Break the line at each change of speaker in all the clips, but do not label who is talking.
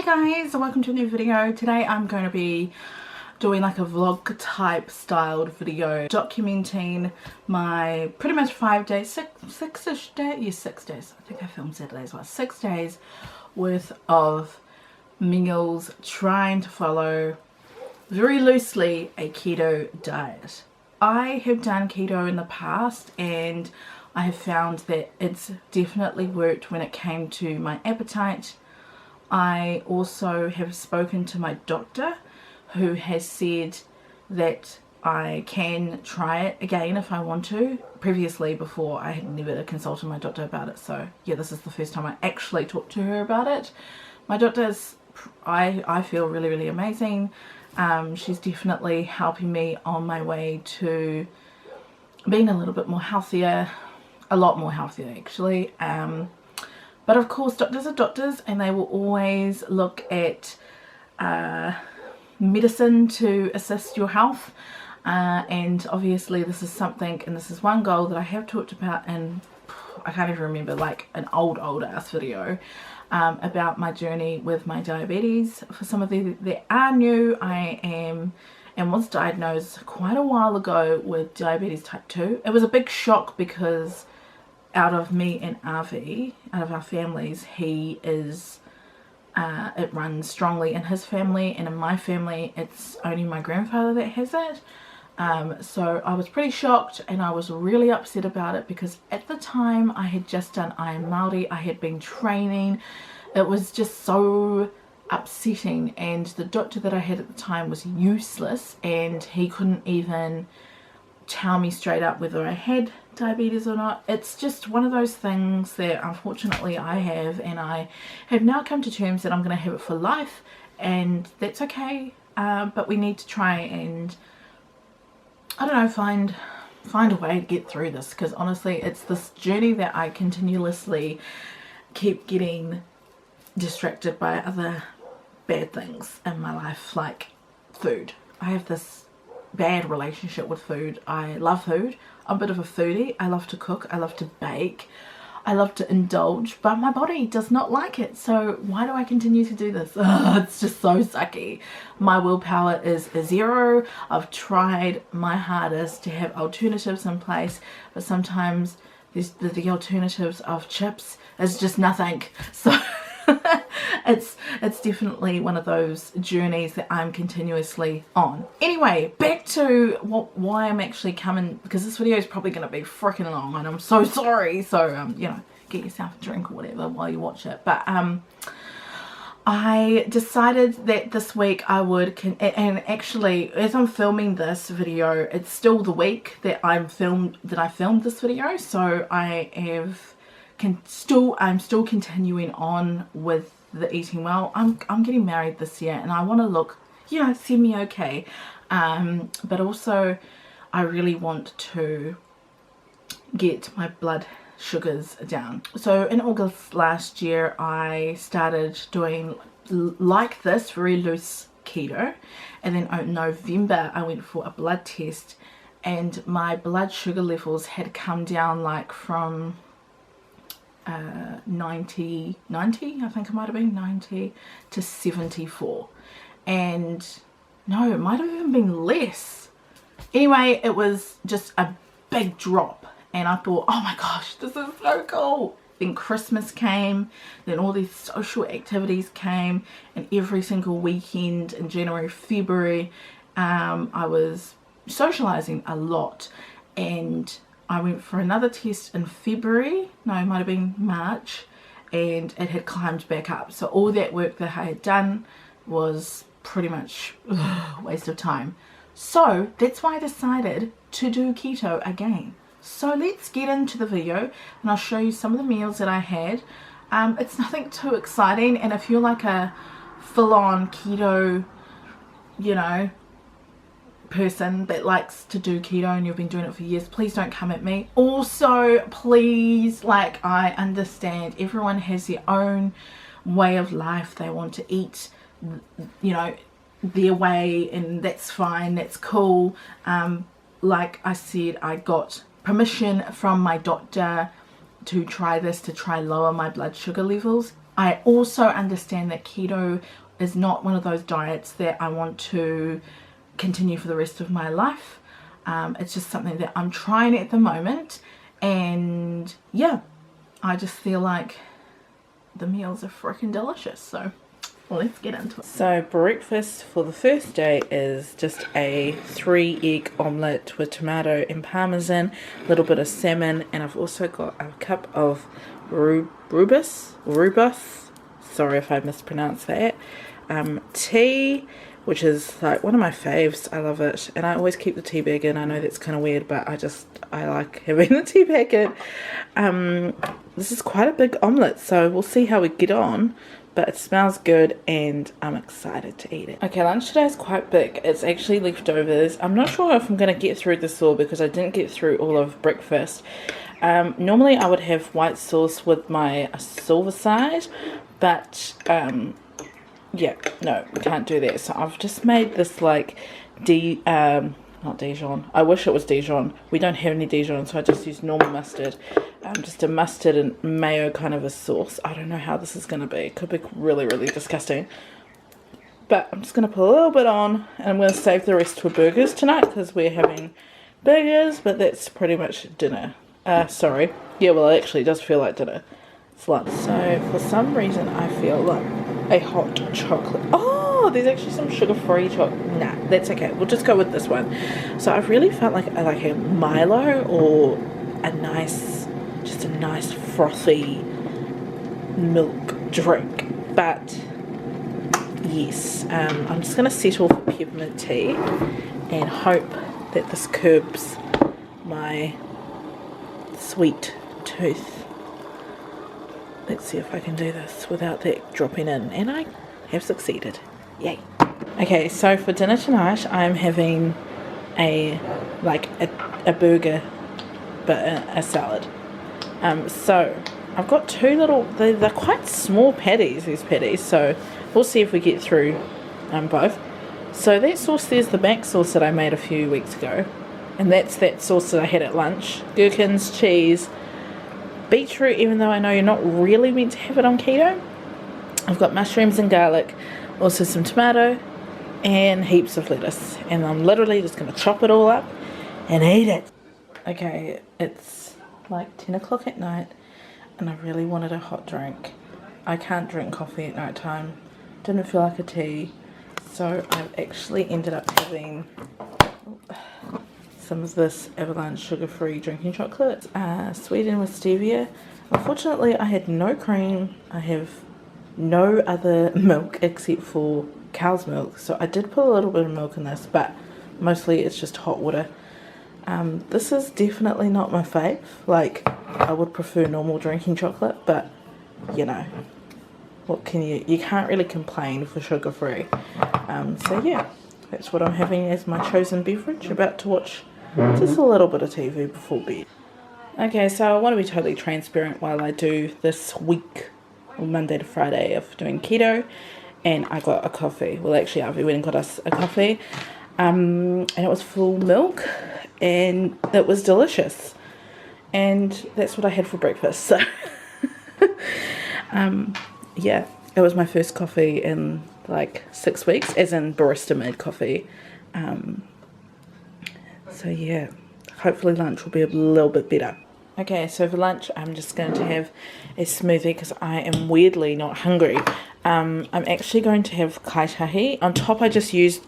Hey guys, welcome to a new video. Today I'm going to be doing like a vlog type styled video documenting my pretty much 5 days, six-ish days, yes 6 days, I think I filmed Saturday as well, 6 days worth of meals trying to follow very loosely a keto diet. I have done keto in the past and I have found that it's definitely worked when it came to my appetite. I also have spoken to my doctor who has said that I can try it again if I want to. Previously, before, I had never consulted my doctor about it, so yeah, this is the first time I actually talked to her about it. My doctor's, I feel really amazing. She's definitely helping me on my way to being a little bit more healthier, a lot more healthier actually. But of course doctors are doctors and they will always look at medicine to assist your health, and obviously this is something, and this is one goal that I have talked about in, I can't even remember, like an old ass video about my journey with my diabetes. For some of you that are new, I am and was diagnosed quite a while ago with diabetes type 2. It was a big shock because out of me and Avi, out of our families, he is, it runs strongly in his family, and in my family it's only my grandfather that has it. So I was pretty shocked and I was really upset about it because at the time I had just done Iron Māori, I had been training. It was just so upsetting, and the doctor that I had at the time was useless and he couldn't even tell me straight up whether I had diabetes or not. It's just one of those things that unfortunately I have, and I have now come to terms that I'm going to have it for life, and that's okay. But we need to try and, I don't know, find a way to get through this, because honestly it's this journey that I continuously keep getting distracted by other bad things in my life, like food. I have this bad relationship with food. I love food. I'm a bit of a foodie. I love to cook. I love to bake. I love to indulge, but my body does not like it. So why do I continue to do this? Ugh, it's just so sucky. My willpower is a zero. I've tried my hardest to have alternatives in place, but sometimes the alternatives of chips is just nothing. So it's definitely one of those journeys that I'm continuously on. Anyway, back to why I'm actually coming, because this video is probably going to be freaking long and I'm so sorry. So you know, get yourself a drink or whatever while you watch it. But I decided that this week I would, and actually as I'm filming this video, it's still the week that I filmed this video, so I'm still continuing on with the eating well. I'm getting married this year and I want to look, you know, semi-okay, but also I really want to get my blood sugars down. So in August last year I started doing like this very loose keto, and then in November I went for a blood test and my blood sugar levels had come down like from 90 I think it might have been 90 to 74, and no, it might have even been less. Anyway, it was just a big drop and I thought, oh my gosh, this is so cool. Then Christmas came, then all these social activities came, and every single weekend in January, February, I was socializing a lot, and I went for another test in February, no, it might have been March, and it had climbed back up. So all that work that I had done was pretty much a waste of time. So that's why I decided to do keto again. So let's get into the video and I'll show you some of the meals that I had. It's nothing too exciting, and if you're like a full-on keto, you know, person that likes to do keto and you've been doing it for years, please don't come at me. Also, please, like, I understand everyone has their own way of life. They want to eat, you know, their way, and that's fine, that's cool. Like I said, I got permission from my doctor to try this, to try lower my blood sugar levels. I also understand that keto is not one of those diets that I want to continue for the rest of my life. It's just something that I'm trying at the moment, and yeah, I just feel like the meals are freaking delicious. So let's get into it. So breakfast for the first day is just a 3-egg omelette with tomato and parmesan, a little bit of salmon, and I've also got a cup of rubus, sorry if I mispronounced that, tea, which is like one of my faves. I love it, and I always keep the tea bag in. I know that's kind of weird, but I like having the tea bag in. This is quite a big omelette, so we'll see how we get on, but it smells good and I'm excited to eat it. Okay, lunch today is quite big. It's actually leftovers. I'm not sure if I'm going to get through this all because I didn't get through all of breakfast. Normally I would have white sauce with my silver side, but yeah, no, we can't do that. So I've just made this like not Dijon. I wish it was Dijon. We don't have any Dijon, so I just use normal mustard. Just a mustard and mayo kind of a sauce. I don't know how this is going to be. It could be really, really disgusting. But I'm just going to put a little bit on, and I'm going to save the rest for burgers tonight because we're having burgers, but that's pretty much dinner. Sorry. Yeah, well, it actually does feel like dinner. It's lunch. So for some reason, I feel like a hot chocolate. Oh, there's actually some sugar-free chocolate. Nah, that's okay. We'll just go with this one. So I've really felt like a Milo or a nice frothy milk drink. But yes, I'm just going to settle for peppermint tea and hope that this curbs my sweet tooth. Let's see if I can do this without that dropping in, and I have succeeded. Yay. Okay, so for dinner tonight I'm having a burger but a salad. So I've got two little, they're quite small patties, these patties, so we'll see if we get through both. So that sauce there's the mac sauce that I made a few weeks ago, and that's that sauce that I had at lunch. Gherkins, cheese, beetroot, even though I know you're not really meant to have it on keto. I've got mushrooms and garlic, also some tomato, and heaps of lettuce. And I'm literally just going to chop it all up and eat it. Okay, it's like 10 o'clock at night, and I really wanted a hot drink. I can't drink coffee at night time. Didn't feel like a tea. So I've actually ended up having some of this Avalanche sugar-free drinking chocolate, sweetened with stevia. Unfortunately, I had no cream. I have no other milk except for cow's milk. So I did put a little bit of milk in this, but mostly it's just hot water. This is definitely not my fave. Like, I would prefer normal drinking chocolate, but you know, what can you can't really complain for sugar-free. So yeah, that's what I'm having as my chosen beverage. About to watch just a little bit of TV before bed. Okay, so I want to be totally transparent while I do this week, Monday to Friday, of doing keto, and I got a coffee. Well, actually, Avi went and got us a coffee, and it was full milk, and it was delicious, and that's what I had for breakfast. So, yeah, it was my first coffee in like 6 weeks, as in barista made coffee. So yeah, hopefully lunch will be a little bit better. Okay, so for lunch I'm just going to have a smoothie because I am weirdly not hungry. I'm actually going to have kaitahi. On top I just used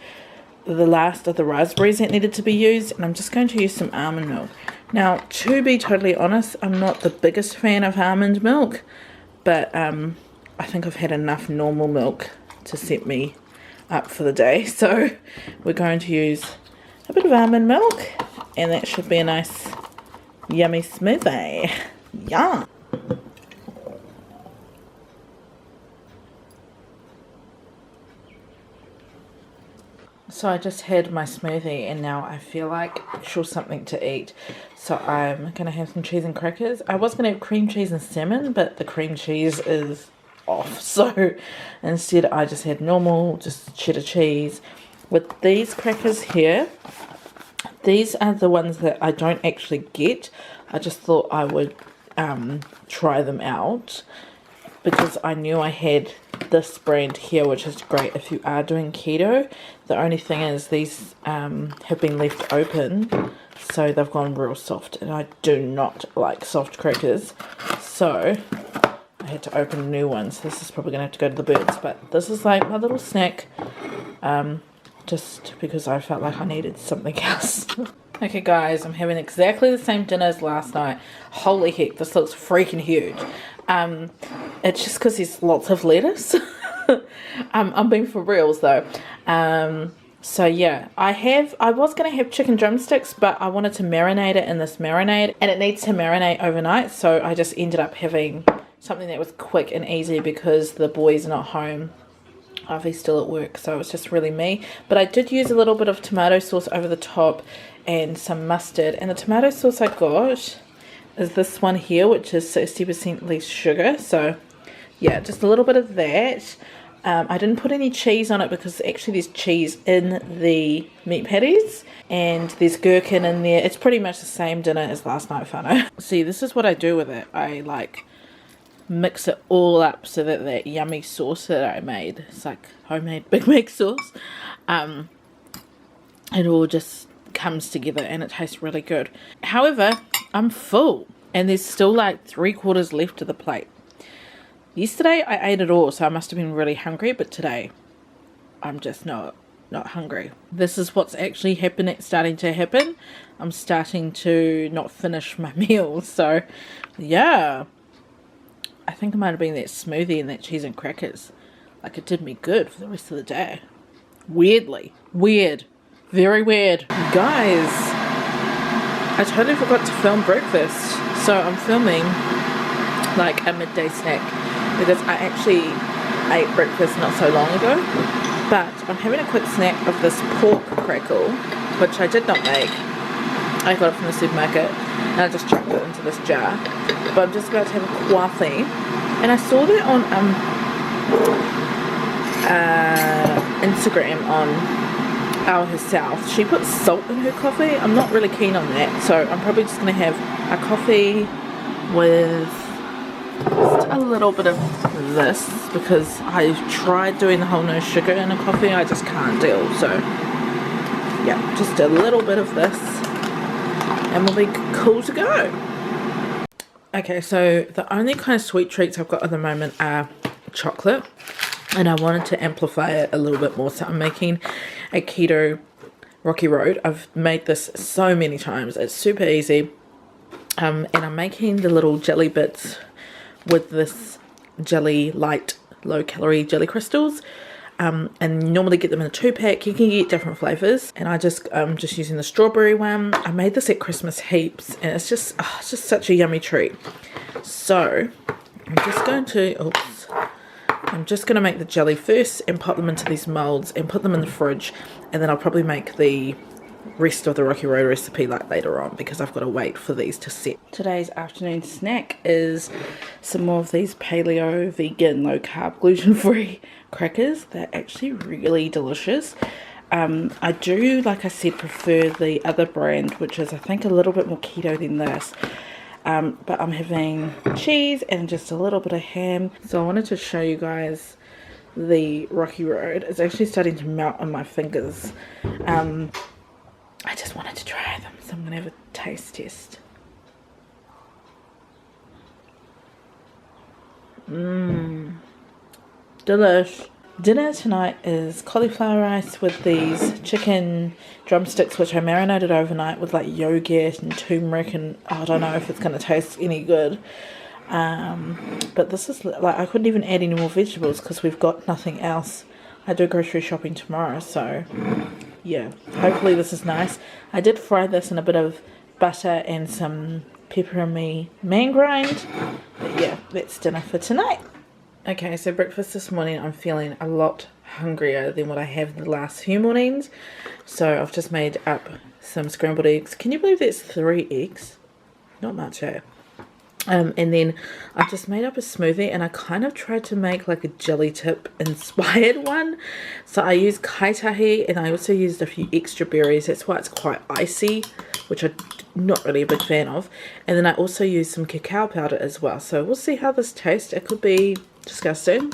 the last of the raspberries that needed to be used, and I'm just going to use some almond milk. Now, to be totally honest, I'm not the biggest fan of almond milk, but I think I've had enough normal milk to set me up for the day. So we're going to use a bit of almond milk, and that should be a nice yummy smoothie. Yum! So I just had my smoothie, and now I feel like sure something to eat. So I'm going to have some cheese and crackers. I was going to have cream cheese and salmon, but the cream cheese is off. So instead I just had normal, just cheddar cheese. With these crackers here, these are the ones that I don't actually get. I just thought I would try them out. because I knew I had this brand here, which is great if you are doing keto. The only thing is these have been left open, so they've gone real soft, and I do not like soft crackers, so I had to open new ones. This is probably gonna have to go to the birds, but this is like my little snack, just because I felt like I needed something else. Okay guys, I'm having exactly the same dinner as last night. Holy heck, this looks freaking huge. It's just because there's lots of lettuce. I'm being for reals though. So yeah, I was going to have chicken drumsticks, but I wanted to marinate it in this marinade, and it needs to marinate overnight, so I just ended up having something that was quick and easy because the boys are not home. Harvey's still at work, so it's just really me. But I did use a little bit of tomato sauce over the top and some mustard, and the tomato sauce I got is this one here, which is 60% less sugar. So yeah, just a little bit of that. I didn't put any cheese on it because actually there's cheese in the meat patties and there's gherkin in there. It's pretty much the same dinner as last night, whānau. See, this is what I do with it. I like mix it all up so that that yummy sauce that I made, it's like homemade Big Mac sauce, it all just comes together and it tastes really good. However, I'm full and there's still like 3/4 left of the plate. Yesterday I ate it all, so I must have been really hungry, but today I'm just not hungry. This is what's actually starting to happen. I'm starting to not finish my meals, so yeah. I think it might have been that smoothie and that cheese and crackers. Like, it did me good for the rest of the day. Weirdly. Weird. Very weird. Guys, I totally forgot to film breakfast. So I'm filming like a midday snack because I actually ate breakfast not so long ago. But I'm having a quick snack of this pork crackle, which I did not make. I got it from the supermarket and I just chucked it into this jar. But I'm just about to have a coffee, and I saw that on Instagram on Our Herself. She puts salt in her coffee. I'm not really keen on that, so I'm probably just going to have a coffee with just a little bit of this because I tried doing the whole no sugar in a coffee. I just can't deal, so yeah, just a little bit of this and we'll be cool to go. Okay, so the only kind of sweet treats I've got at the moment are chocolate, and I wanted to amplify it a little bit more, so I'm making a keto Rocky Road. I've made this so many times. It's super easy, and I'm making the little jelly bits with this jelly light low calorie jelly crystals. And normally get them in a 2-pack. You can get different flavors, and I'm just using the strawberry one. I made this at Christmas heaps, and it's just such a yummy treat. So I'm just going to make the jelly first and pop them into these molds and put them in the fridge, and then I'll probably make the rest of the Rocky Road recipe like later on because I've got to wait for these to set. Today's afternoon snack is some more of these paleo, vegan, low carb, gluten-free crackers. They're actually really delicious. I do, like I said, prefer the other brand, which is I think a little bit more keto than this. But I'm having cheese and just a little bit of ham. So I wanted to show you guys the Rocky Road. It's actually starting to melt on my fingers. I just wanted to try them, so I'm going to have a taste test. Delish. Dinner tonight is cauliflower rice with these chicken drumsticks, which I marinated overnight with like yogurt and turmeric, and I don't know if it's going to taste any good. But this is like, I couldn't even add any more vegetables because we've got nothing else. I do grocery shopping tomorrow, so yeah, hopefully this is nice. I did fry this in a bit of butter and some pepperoni man grind. But yeah, that's dinner for tonight. Okay, so breakfast this morning, I'm feeling a lot hungrier than what I have the last few mornings. So I've just made up some scrambled eggs. Can you believe that's 3 eggs? Not much, eh? And then I've just made up a smoothie, and I kind of tried to make like a jelly tip inspired one. So I used kaitahi, and I also used a few extra berries. That's why it's quite icy which I'm not really a big fan of. And then I also used some cacao powder as well. So we'll see how this tastes. It could be disgusting,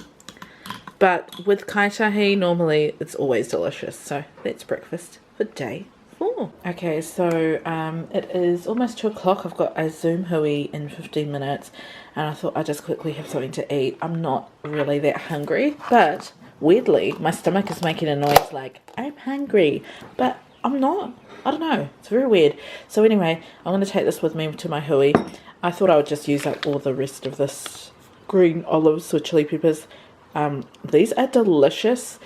but with kaitahi, normally it's always delicious. So that's breakfast for day 4. Okay, so it is almost 2 o'clock. I've got a Zoom hui in 15 minutes, and I thought I'd just quickly have something to eat. I'm not really that hungry, but weirdly, my stomach is making a noise like, I'm hungry, but I'm not. I don't know. It's very weird. So anyway, I'm going to take this with me to my hui. I thought I would just use up all the rest of this green olives with chili peppers. These are delicious.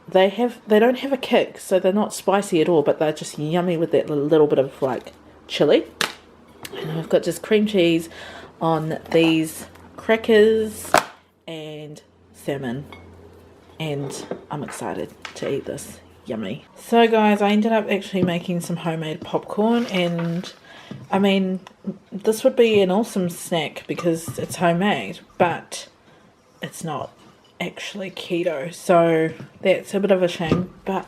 They don't have a kick, so they're not spicy at all, but they're just yummy with that little bit of like chili. And I've got just cream cheese on these crackers and salmon, and I'm excited to eat this. Yummy. So guys, I ended up actually making some homemade popcorn, and I mean, this would be an awesome snack because it's homemade, but it's not actually keto, so that's a bit of a shame. But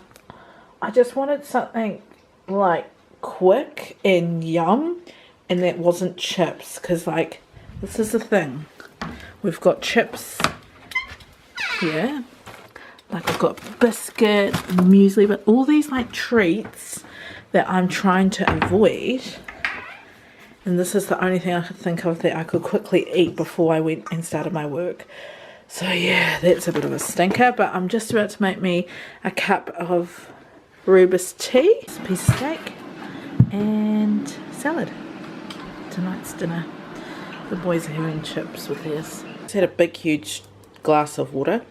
I just wanted something like quick and yum, and that wasn't chips, because like, this is the thing, we've got chips here, like I've got biscuit, muesli, but all these like treats that I'm trying to avoid, and this is the only thing I could think of that I could quickly eat before I went and started my work. So yeah, that's a bit of a stinker, but I'm just about to make me a cup of rooibos tea, a piece of steak, and salad. Tonight's dinner. The boys are having chips with theirs. I just had a big, huge glass of water.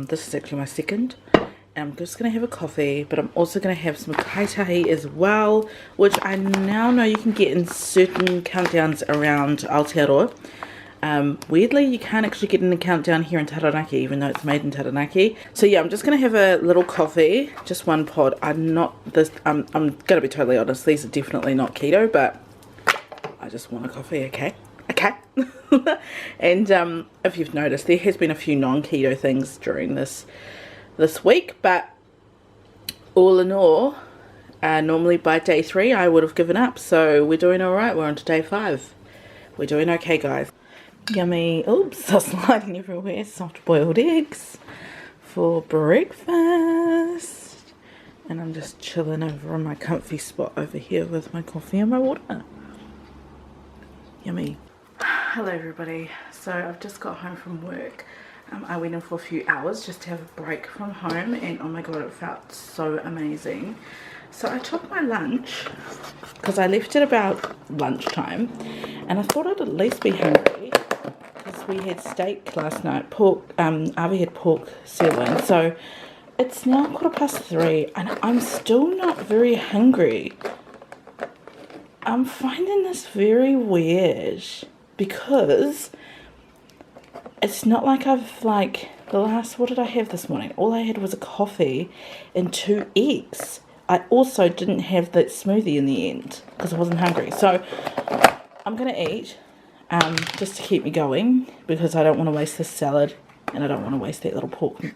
This is actually my second. And I'm just going to have a coffee, but I'm also going to have some kaitahi as well, which I now know you can get in certain countdowns around Aotearoa. Weirdly, you can't actually get in a countdown here in Taranaki, even though it's made in Taranaki. So yeah, I'm just going to have a little coffee, just one pod. I'm going to be totally honest, these are definitely not keto, but I just want a coffee, okay? Okay. And if you've noticed, there has been a few non-keto things during this week, but all in all, normally by day 3 I would have given up, so we're doing all right. We're on to day 5. We're doing okay, guys. Yummy, oops, I'm sliding everywhere, soft boiled eggs for breakfast, and I'm just chilling over on my comfy spot over here with my coffee and my water. Yummy. Hello everybody, so I've just got home from work. I went in for a few hours just to have a break from home, and oh my god, it felt so amazing. So I took my lunch because I left at about lunchtime, and I thought I'd at least be hungry because we had steak last night. Avi had pork sirloin, so it's now 3:15 and I'm still not very hungry. I'm finding this very weird because it's not like I've like what did I have this morning? All I had was a coffee and 2 eggs. I also didn't have that smoothie in the end because I wasn't hungry. So I'm going to eat just to keep me going because I don't want to waste this salad and I don't want to waste that little pork.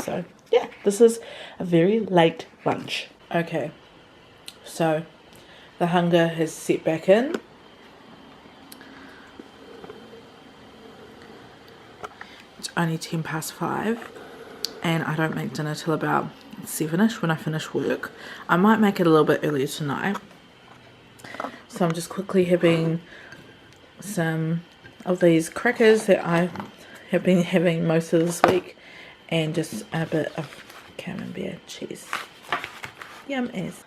So yeah, this is a very late lunch. Okay, so the hunger has set back in. It's only 5:10 and I don't make dinner till about 7ish when I finish work. I might make it a little bit earlier tonight. So I'm just quickly having some of these crackers that I have been having most of this week, and just a bit of camembert cheese. Yum is.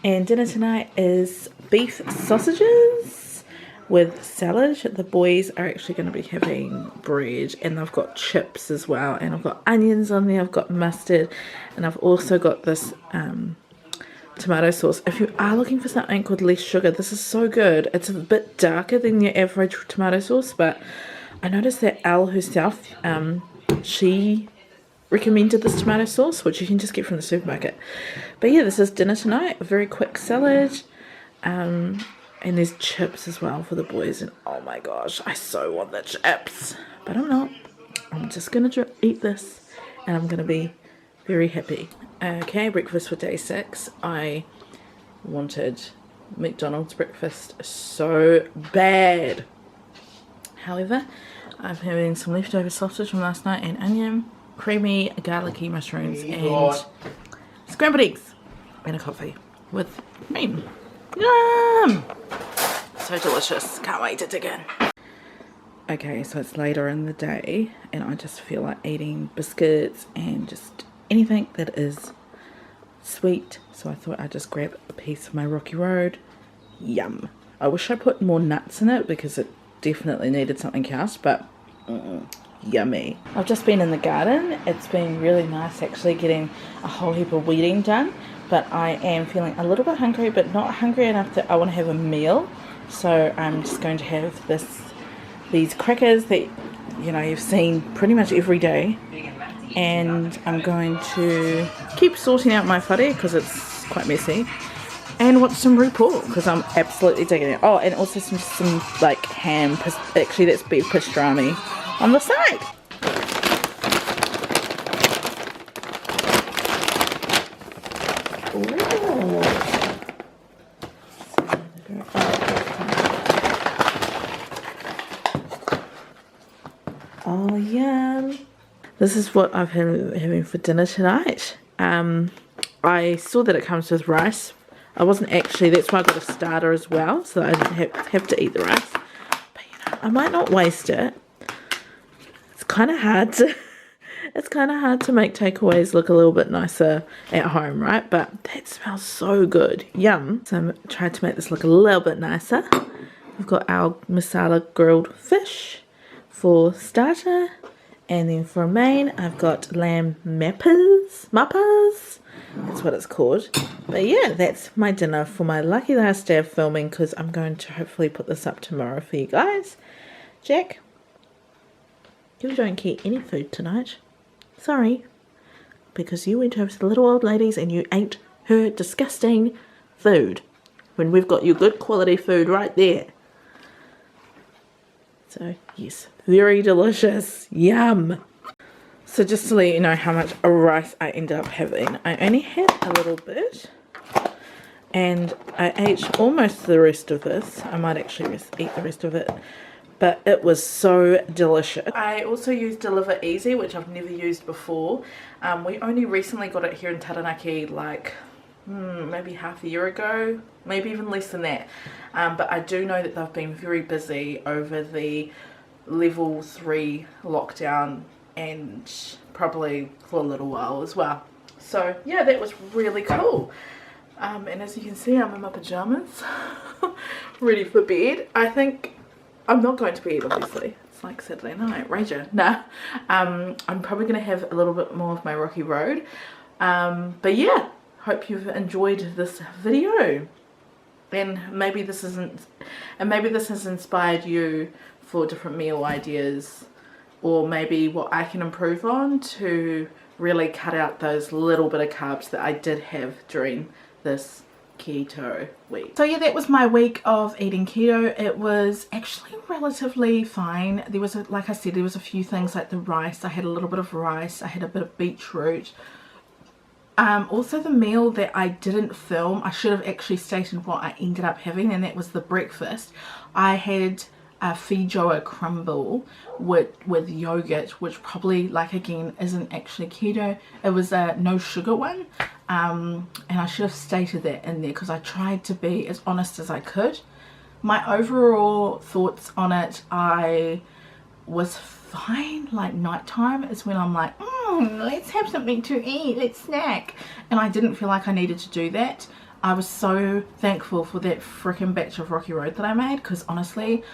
And dinner tonight is beef sausages with salad. The boys are actually going to be having bread, and they've got chips as well, and I've got onions on there, I've got mustard, and I've also got this tomato sauce. If you are looking for something with less sugar, this is so good. It's a bit darker than your average tomato sauce, but I noticed that Elle herself, she recommended this tomato sauce, which you can just get from the supermarket. But yeah, this is dinner tonight. A very quick salad, and there's chips as well for the boys, and oh my gosh, I so want the chips, but I'm not. I'm just gonna eat this and I'm gonna be very happy. Okay, breakfast for day 6. I wanted McDonald's breakfast so bad. However, I'm having some leftover sausage from last night and onion, creamy garlicky mushrooms and scrambled eggs and a coffee with cream. Yum! So delicious. Can't wait to dig in. Okay, so it's later in the day and I just feel like eating biscuits and just anything that is sweet. So I thought I'd just grab a piece of my Rocky Road. Yum. I wish I put more nuts in it because it definitely needed something else, but yummy. I've just been in the garden. It's been really nice actually getting a whole heap of weeding done, but I am feeling a little bit hungry, but not hungry enough that I want to have a meal. So I'm just going to have these crackers that, you know, you've seen pretty much every day, and I'm going to keep sorting out my whare because it's quite messy, and watch some RuPaul because I'm absolutely digging it. Oh, and also some like ham, actually that's beef pastrami on the side. Ooh. Oh, yum. This is what I've been having for dinner tonight. I saw that it comes with rice. I wasn't actually, that's why I got a starter as well, so I didn't have to eat the rice. But you know, I might not waste it. It's kind of hard to, it's kind of hard to make takeaways look a little bit nicer at home, right? But that smells so good. Yum. So I'm trying to make this look a little bit nicer. We've got our masala grilled fish for starter, and then for main I've got lamb mappers, that's what it's called. But yeah, that's my dinner for my lucky last day of filming, because I'm going to hopefully put this up tomorrow for you guys. Jack, you don't get any food tonight, sorry, because you went over to the little old ladies and you ate her disgusting food when we've got you good quality food right there. So yes, very delicious. Yum. So just to let you know how much rice I ended up having, I only had a little bit and I ate almost the rest of this. I might actually eat the rest of it, but it was so delicious. I also used Deliver Easy, which I've never used before. We only recently got it here in Taranaki, like maybe half a year ago, maybe even less than that. But I do know that they've been very busy over the level 3 lockdown and probably for a little while as well. So yeah, that was really cool. And as you can see, I'm in my pajamas ready for bed. I think I'm not going to bed, obviously. It's like Saturday night, rager. Nah. I'm probably going to have a little bit more of my Rocky Road. But yeah, hope you've enjoyed this video. And maybe this has inspired you for different meal ideas, or maybe what I can improve on to really cut out those little bit of carbs that I did have during this keto week. So yeah, that was my week of eating keto. It was actually relatively fine. There was, like I said, there was a few things like the rice. I had a little bit of rice. I had a bit of beetroot. Also the meal that I didn't film, I should have actually stated what I ended up having, and that was the breakfast. I had a feijoa crumble with yogurt, which probably, like, again, isn't actually keto. It was a no sugar one, and I should have stated that in there because I tried to be as honest as I could. My overall thoughts on it, I was fine. Like nighttime is when I'm like, let's have something to eat, let's snack, and I didn't feel like I needed to do that. I was so thankful for that freaking batch of Rocky Road that I made, because honestly,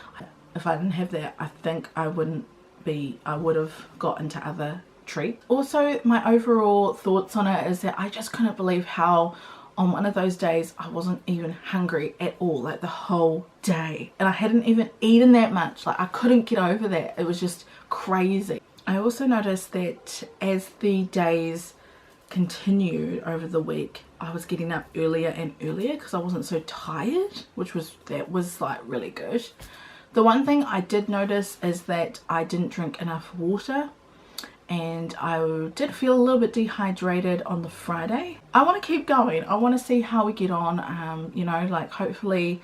if I didn't have that, I think I would have got into other treats. Also, my overall thoughts on it is that I just couldn't believe how on one of those days I wasn't even hungry at all, like the whole day, and I hadn't even eaten that much. Like, I couldn't get over that. It was just crazy. I also noticed that as the days continued over the week, I was getting up earlier and earlier because I wasn't so tired, that was like really good. The one thing I did notice is that I didn't drink enough water, and I did feel a little bit dehydrated on the Friday. I want to keep going. I want to see how we get on, you know, like hopefully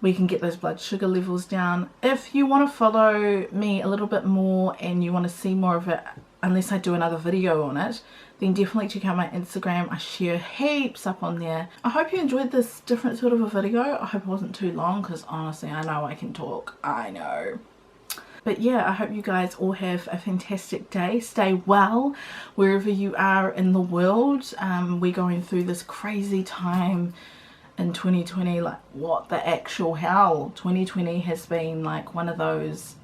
we can get those blood sugar levels down. If you want to follow me a little bit more and you want to see more of it, unless I do another video on it, then definitely check out my Instagram. I share heaps up on there. I hope you enjoyed this different sort of a video. I hope it wasn't too long, because honestly I know I can talk, I know. But yeah, I hope you guys all have a fantastic day. Stay well wherever you are in the world. We're going through this crazy time in 2020, like what the actual hell. 2020 has been like one of those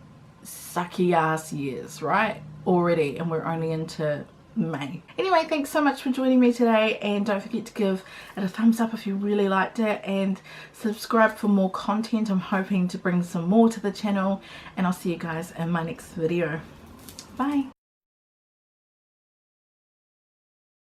sucky ass years, right? Already, and we're only into May. Anyway, thanks so much for joining me today, and don't forget to give it a thumbs up if you really liked it, and subscribe for more content. I'm hoping to bring some more to the channel, and I'll see you guys in my next video. Bye.